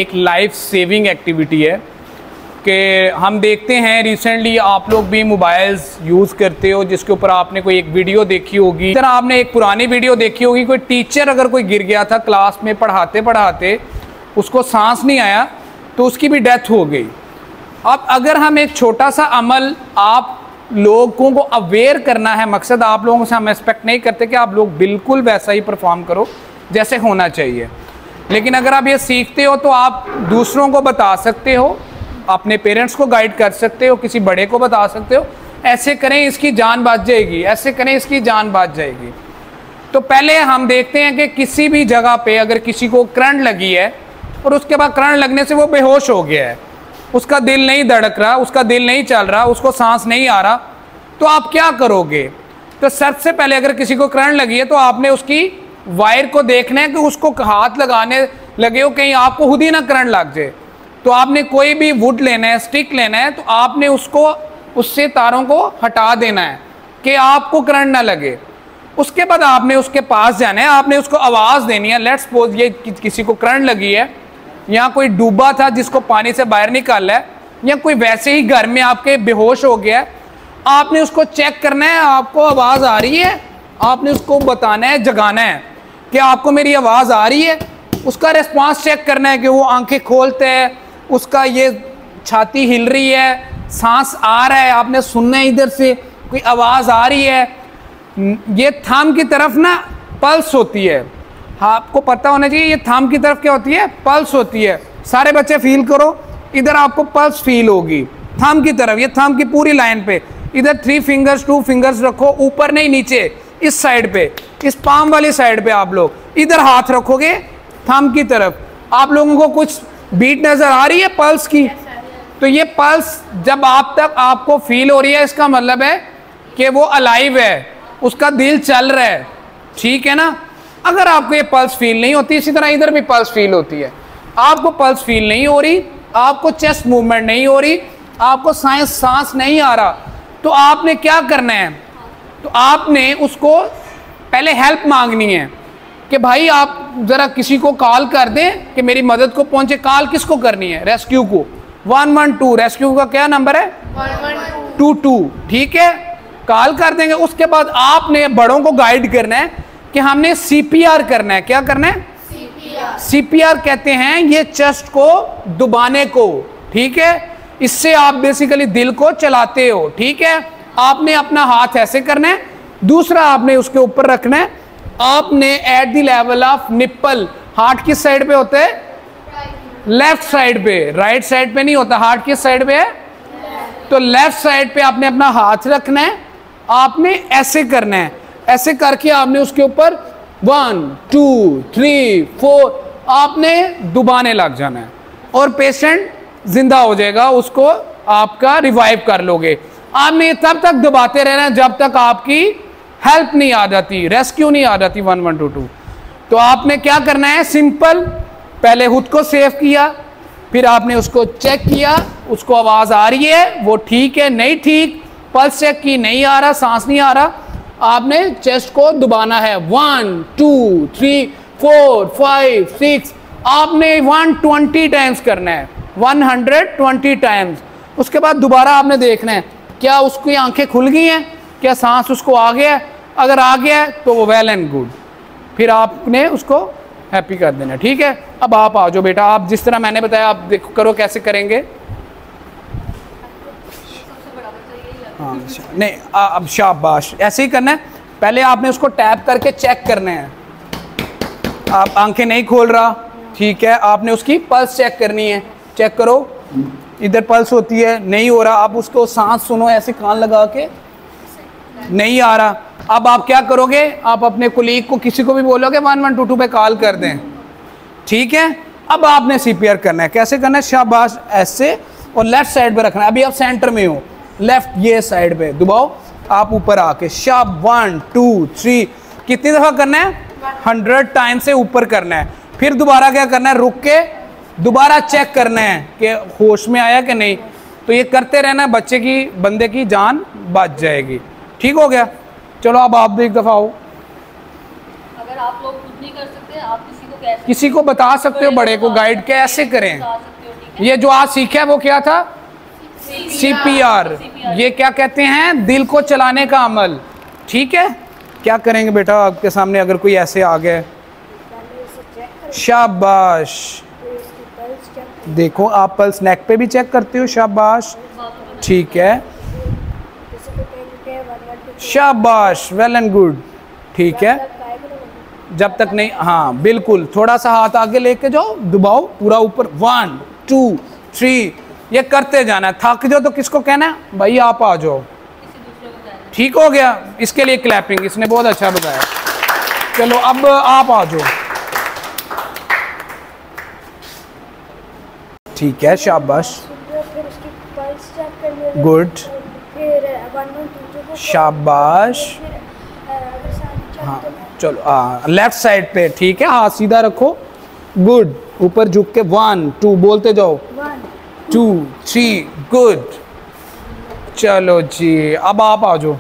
एक life saving activity है कि हम देखते हैं रिसेंटली आप लोग भी मोबाइल्स यूज़ करते हो जिसके ऊपर आपने कोई एक वीडियो देखी होगी। इस तरह आपने एक पुरानी वीडियो देखी होगी, कोई टीचर अगर कोई गिर गया था क्लास में पढ़ाते पढ़ाते, उसको सांस नहीं आया तो उसकी भी डेथ हो गई। अब अगर हम एक छोटा सा अमल आप लोगों को अवेयर करना है, मकसद आप लोगों से हम एक्सपेक्ट नहीं करते कि आप लोग बिल्कुल वैसा ही परफॉर्म करो जैसे होना चाहिए, लेकिन अगर आप ये सीखते हो तो आप दूसरों को बता सकते हो, अपने पेरेंट्स को गाइड कर सकते हो, किसी बड़े को बता सकते हो, ऐसे करें इसकी जान बच जाएगी, ऐसे करें इसकी जान बच जाएगी। तो पहले हम देखते हैं कि किसी भी जगह पे अगर किसी को करंट लगी है और उसके बाद करंट लगने से वो बेहोश हो गया है, उसका दिल नहीं धड़क रहा, उसका दिल नहीं चल रहा, उसको सांस नहीं आ रहा, तो आप क्या करोगे? तो सबसे पहले अगर किसी को करंट लगी है तो आपने उसकी वायर को देखना है कि उसको हाथ लगाने लगे हो कहीं आपको खुद ही ना करंट लग जाए। तो आपने कोई भी वुड लेना है, स्टिक लेना है, तो आपने उसको उससे तारों को हटा देना है कि आपको करंट ना लगे। उसके बाद आपने उसके पास जाना है, आपने उसको आवाज़ देनी है। लेट्स सपोज ये किसी को करंट लगी है, या कोई डूबा था जिसको पानी से बाहर निकाला है, या कोई वैसे ही घर में आपके बेहोश हो गया है, आपने उसको चेक करना है, आपको आवाज़ आ रही है, आपने उसको बताना है, जगाना है कि आपको मेरी आवाज़ आ रही है। उसका रिस्पांस चेक करना है कि वो आंखें खोलते हैं, उसका ये छाती हिल रही है, सांस आ रहा है, आपने सुनना है इधर से कोई आवाज़ आ रही है। ये थंब की तरफ ना पल्स होती है, हाँ आपको पता होना चाहिए, ये थंब की तरफ क्या होती है? पल्स होती है। सारे बच्चे फील करो, इधर आपको पल्स फील होगी थंब की तरफ, ये थंब की पूरी लाइन पे। इधर 3 फिंगर्स 2 फिंगर्स रखो, ऊपर नहीं नीचे, इस साइड पे, इस पाम वाली साइड पे आप लोग इधर हाथ रखोगे थंब की तरफ। आप लोगों को कुछ बीट नजर आ रही है पल्स की? तो ये पल्स जब आप तक आपको फील हो रही है, इसका मतलब है कि वो अलाइव है, उसका दिल चल रहा है, ठीक है ना। अगर आपको ये पल्स फील नहीं होती, इसी तरह इधर भी पल्स फील होती है, आपको पल्स फील नहीं हो रही, आपको चेस्ट मूवमेंट नहीं हो रही, आपको सांस नहीं आ रहा, तो आपने क्या करना है? तो आपने उसको पहले हेल्प मांगनी है कि भाई आप ज़रा किसी को कॉल कर दें कि मेरी मदद को पहुंचे। कॉल किसको करनी है? रेस्क्यू को, 112। रेस्क्यू का क्या नंबर है? 112, ठीक है, कॉल कर देंगे। उसके बाद आपने बड़ों को गाइड करना है कि हमने CPR करना है। क्या करना है? CPR कहते हैं ये चेस्ट को दबाने को, ठीक है, इससे आप बेसिकली दिल को चलाते हो, ठीक है। आपने अपना हाथ ऐसे करना है, दूसरा आपने उसके ऊपर रखना है, आपने at the level of nipple, heart किस साइड पे होता है? लेफ्ट साइड पे, राइट साइड पे नहीं होता। हार्ट किस साइड पे है? तो लेफ्ट साइड पे आपने अपना हाथ रखना है, आपने ऐसे करना है, ऐसे करके आपने उसके ऊपर 1 2 3 4 आपने दबाने लग जाना है और पेशेंट जिंदा हो जाएगा, उसको आपका रिवाइव कर लोगे। आपने तब तक दबाते रहना है जब तक आपकी हेल्प नहीं आ जाती, रेस्क्यू नहीं आ जाती 1122। तो आपने क्या करना है? सिंपल, पहले खुद को सेव किया, फिर आपने उसको चेक किया, उसको आवाज़ आ रही है, वो ठीक है नहीं ठीक, पल्स चेक की, नहीं आ रहा, सांस नहीं आ रहा, आपने चेस्ट को दबाना है 1 2 3 4 5 6, आपने 120 टाइम्स करना है, 120 टाइम्स। उसके बाद दोबारा आपने देखना है क्या उसकी आंखें खुल गई हैं, क्या सांस उसको आ गया है? अगर आ गया है तो वो वेल एंड गुड, फिर आपने उसको हैप्पी कर देना, ठीक है। अब आप आ जाओ बेटा, आप जिस तरह मैंने बताया आप देखो, करो कैसे करेंगे। हाँ नहीं, अब शाबाश, ऐसे ही करना है। पहले आपने उसको टैप करके चेक करना है, आप आंखें नहीं खोल रहा, ठीक है, आपने उसकी पल्स चेक करनी है। चेक करो, इधर पल्स होती है, नहीं हो रहा, आप उसको सांस सुनो ऐसे कान लगा के, नहीं आ रहा। अब आप क्या करोगे? आप अपने कुलीग को, किसी को भी बोलोगे 1122 पे कॉल कर दें, ठीक है। अब आपने CPR करना है। कैसे करना है? शाबाश, ऐसे, और लेफ्ट साइड पे रखना है। अभी आप सेंटर में हो, लेफ्ट ये साइड पे दबाओ, आप ऊपर आके शाब 1 2 3, कितनी दफ़ा करना है? 100 टाइम से ऊपर करना है। फिर दोबारा क्या करना है? रुक के दोबारा चेक करना है कि होश में आया कि नहीं। तो ये करते रहना, बच्चे की, बंदे की जान बच जाएगी। ठीक हो गया? चलो अब आप भी एक दफ़ा आओ। अगर आप लोग खुद नहीं कर सकते, आप किसी को किसी को बता सकते हो, बड़े को गाइड कैसे करें। ये जो आज सीखा है वो क्या था, CPR। ये क्या कहते हैं, दिल को चलाने का अमल। ठीक है, क्या करेंगे बेटा आपके सामने अगर कोई ऐसे आ गए, शाबाश। देखो आप पल्स नेक पे भी चेक करते हो, शाबाश, ठीक है, शाबाश, वेल एंड गुड, ठीक है। जब तक नहीं, हाँ बिल्कुल, थोड़ा सा हाथ आगे लेके जाओ, दबाओ पूरा ऊपर, 1 2 3, ये करते जाना है। थक जाओ तो किसको कहना है, भाई आप आ जाओ। ठीक हो गया, इसके लिए क्लैपिंग, इसने बहुत अच्छा बताया। चलो अब आप आ जाओ, ठीक है, शाबाश, गुड, शाबाश, हाँ चलो लेफ्ट साइड पे, ठीक है, हाथ सीधा रखो, गुड, ऊपर झुक के 1 2 बोलते जाओ, 2 3, गुड। चलो जी अब आप आ जाओ।